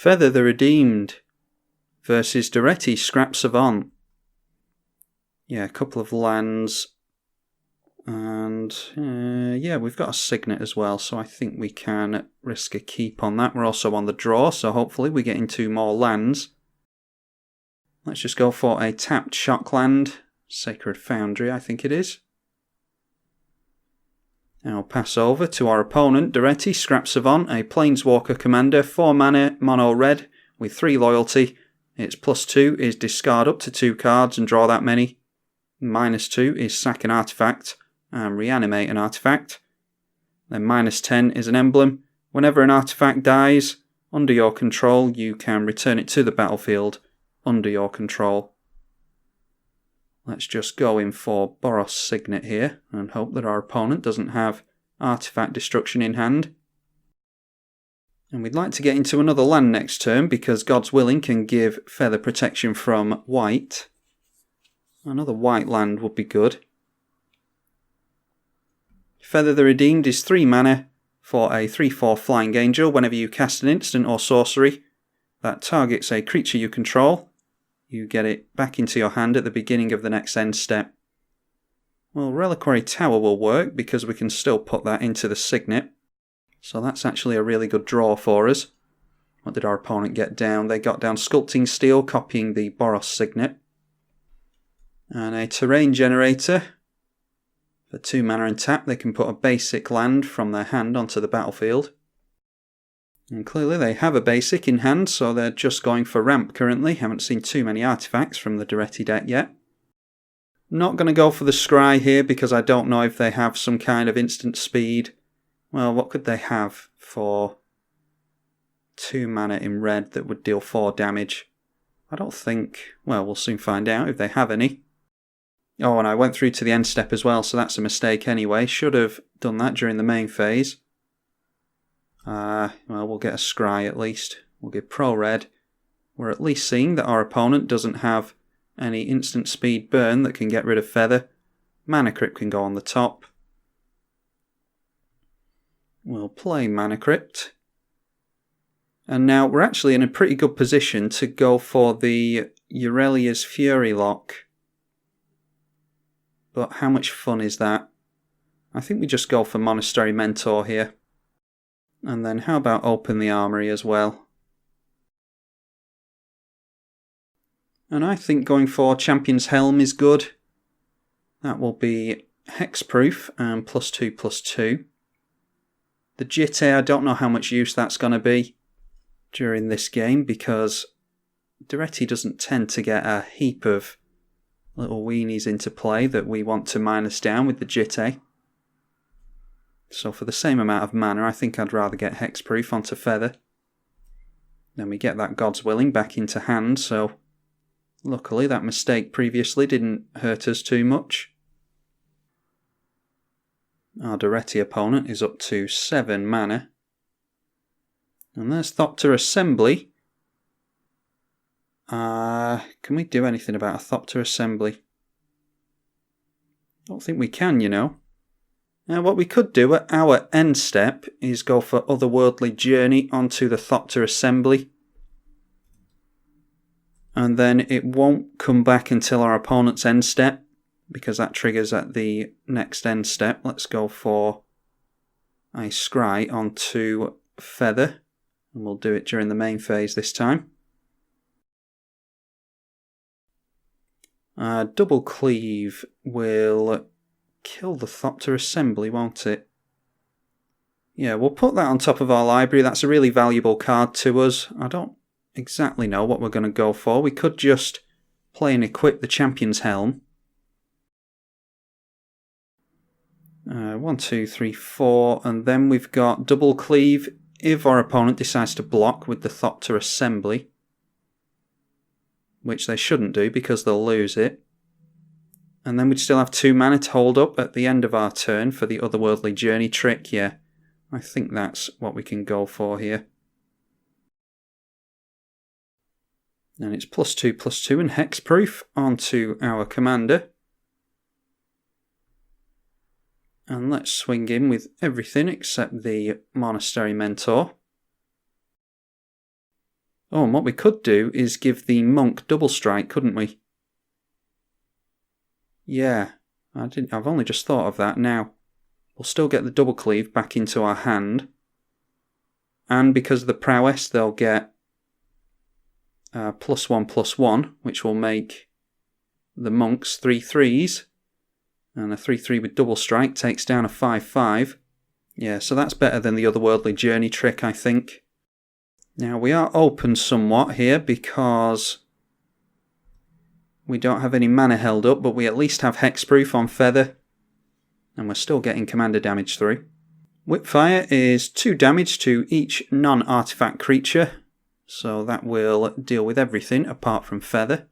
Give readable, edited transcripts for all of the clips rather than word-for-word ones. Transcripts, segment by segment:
Feather the Redeemed versus Daretti, Scrap Savant. Yeah, a couple of lands. And yeah, we've got a Signet as well, so I think we can risk a keep on that. We're also on the draw, so hopefully we get into more lands. Let's just go for a tapped shock land. Sacred Foundry, I think it is. I'll pass over to our opponent, Daretti, Scrap Savant, a Planeswalker commander, 4 mana, mono red, with 3 loyalty. Its +2 is discard up to 2 cards and draw that many. -2 is sack an artifact and reanimate an artifact. Then -10 is an emblem. Whenever an artifact dies under your control, you can return it to the battlefield under your control. Let's just go in for Boros Signet here and hope that our opponent doesn't have artifact destruction in hand. And we'd like to get into another land next turn because God's Willing can give feather protection from white. Another white land would be good. Feather the Redeemed is 3 mana for a 3/4 Flying Angel. Whenever you cast an instant or sorcery that targets a creature you control, you get it back into your hand at the beginning of the next end step. Well, Reliquary Tower will work because we can still put that into the Signet. So that's actually a really good draw for us. What did our opponent get down? They got down Sculpting Steel, copying the Boros Signet. And a Terrain Generator. For 2 mana and tap, they can put a basic land from their hand onto the battlefield. And clearly they have a basic in hand, so they're just going for ramp currently. Haven't seen too many artifacts from the Daretti deck yet. Not going to go for the Scry here because I don't know if they have some kind of instant speed. Well, what could they have for 2 mana in red that would deal 4 damage? I don't think... Well, we'll soon find out if they have any. Oh, and I went through to the end step as well, so that's a mistake anyway. Should have done that during the main phase. Well, we'll get a Scry at least. We'll give Pro Red. We're at least seeing that our opponent doesn't have any instant speed burn that can get rid of Feather. Mana Crypt can go on the top. We'll play Mana Crypt. And now we're actually in a pretty good position to go for the Aurelia's Fury Lock. But how much fun is that? I think we just go for Monastery Mentor here. And then how about Open the Armory as well? And I think going for Champion's Helm is good. That will be hexproof and +2/+2. The Jitte, I don't know how much use that's going to be during this game because Daretti doesn't tend to get a heap of little weenies into play that we want to minus down with the Jitte. So for the same amount of mana, I think I'd rather get Hexproof onto Feather. Then we get that God's Willing back into hand, so luckily that mistake previously didn't hurt us too much. Our Daretti opponent is up to 7 mana. And there's Thopter Assembly. Can we do anything about a Thopter Assembly? Don't think we can, you know. Now what we could do at our end step is go for Otherworldly Journey onto the Thopter Assembly. And then it won't come back until our opponent's end step, because that triggers at the next end step. Let's go for a Scry onto Feather, and we'll do it during the main phase this time. Double Cleave will kill the Thopter Assembly, won't it? Yeah, we'll put that on top of our library. That's a really valuable card to us. I don't exactly know what we're going to go for. We could just play and equip the Champion's Helm. 1, 2, 3, 4, and then we've got Double Cleave if our opponent decides to block with the Thopter Assembly, which they shouldn't do because they'll lose it. And then we'd still have 2 mana to hold up at the end of our turn for the Otherworldly Journey trick. Yeah, I think that's what we can go for here. And it's +2/+2 and hexproof onto our commander. And let's swing in with everything except the Monastery Mentor. Oh, and what we could do is give the monk double strike, couldn't we? Yeah, I've only just thought of that now. We'll still get the double cleave back into our hand. And because of the prowess, they'll get +1/+1, which will make the monks 3/3s. And a 3/3 with double strike takes down a 5/5. Yeah, so that's better than the otherworldly journey trick, I think. Now, we are open somewhat here because we don't have any mana held up, but we at least have hexproof on Feather. And we're still getting commander damage through. Whipfire is 2 damage to each non-artifact creature, so that will deal with everything apart from Feather.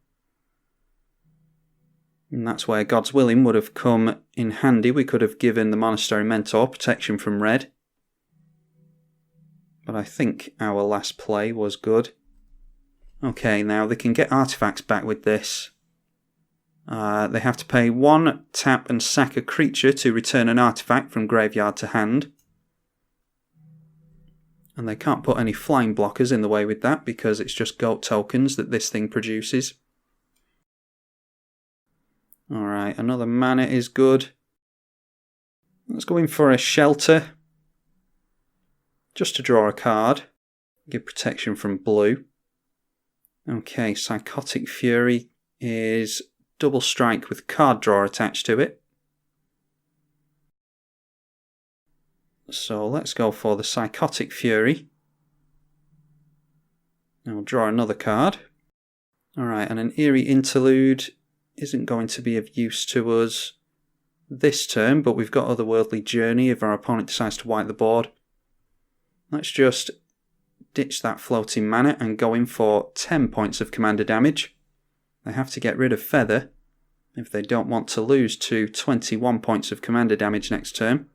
And that's where God's Willing would have come in handy. We could have given the Monastery Mentor protection from red. But I think our last play was good. Okay, now they can get artifacts back with this. They have to pay 1 tap and sack a creature to return an artifact from graveyard to hand. And they can't put any flying blockers in the way with that because it's just goat tokens that this thing produces. Alright, another mana is good. Let's go in for a shelter. Just to draw a card. Give protection from blue. Okay, Psychotic Fury is double strike with card draw attached to it. So let's go for the Psychotic Fury. And we'll draw another card. Alright, and an Eerie Interlude isn't going to be of use to us this turn, but we've got Otherworldly Journey if our opponent decides to wipe the board. Let's just ditch that floating mana and go in for 10 points of commander damage. They have to get rid of Feather if they don't want to lose to 21 points of commander damage next turn.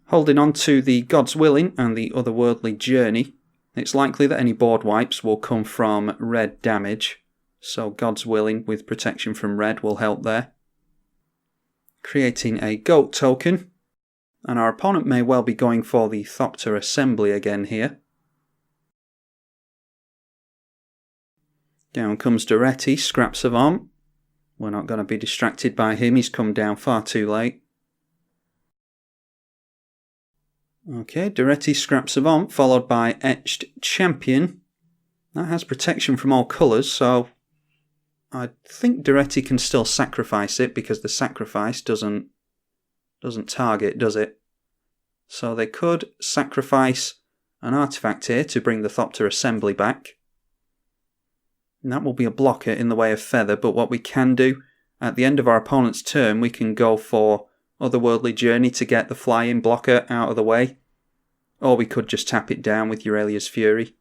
Holding on to the God's Willing and the Otherworldly Journey, it's likely that any board wipes will come from red damage, so God's Willing with protection from red will help there. Creating a goat token. And our opponent may well be going for the Thopter Assembly again here. Down comes Daretti, scrap Savant. We're not going to be distracted by him, he's come down far too late. Okay, Daretti, scrap Savant, followed by Etched Champion. That has protection from all colours, so I think Daretti can still sacrifice it because the sacrifice doesn't target, does it? So they could sacrifice an artifact here to bring the Thopter Assembly back. And that will be a blocker in the way of Feather, but what we can do, at the end of our opponent's turn, we can go for Otherworldly Journey to get the fly-in blocker out of the way. Or we could just tap it down with Eurelia's Fury.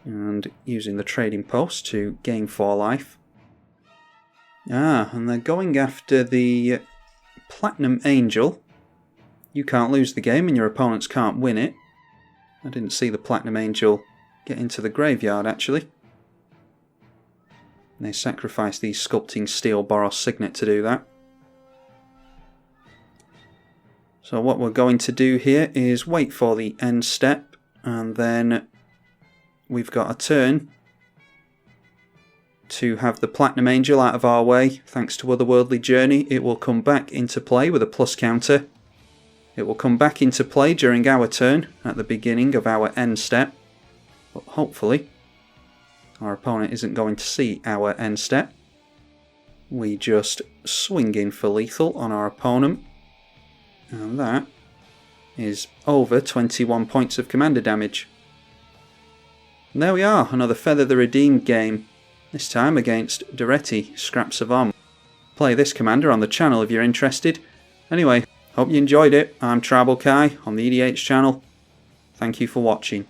And using the Trading Post to gain 4 life. And they're going after the Platinum Angel. You can't lose the game and your opponents can't win it. I didn't see the Platinum Angel get into the graveyard actually. And they sacrifice the Sculpting Steel Boros Signet to do that. So what we're going to do here is wait for the end step, and then we've got a turn to have the Platinum Angel out of our way. Thanks to Otherworldly Journey, it will come back into play with a plus counter. It will come back into play during our turn at the beginning of our end step, but hopefully our opponent isn't going to see our end step. We just swing in for lethal on our opponent, and that is over 21 points of commander damage. And there we are, another Feather the Redeemed game, this time against Daretti, scrap Savant. Play this commander on the channel if you're interested. Anyway, hope you enjoyed it. I'm tribalkai on the EDH channel. Thank you for watching.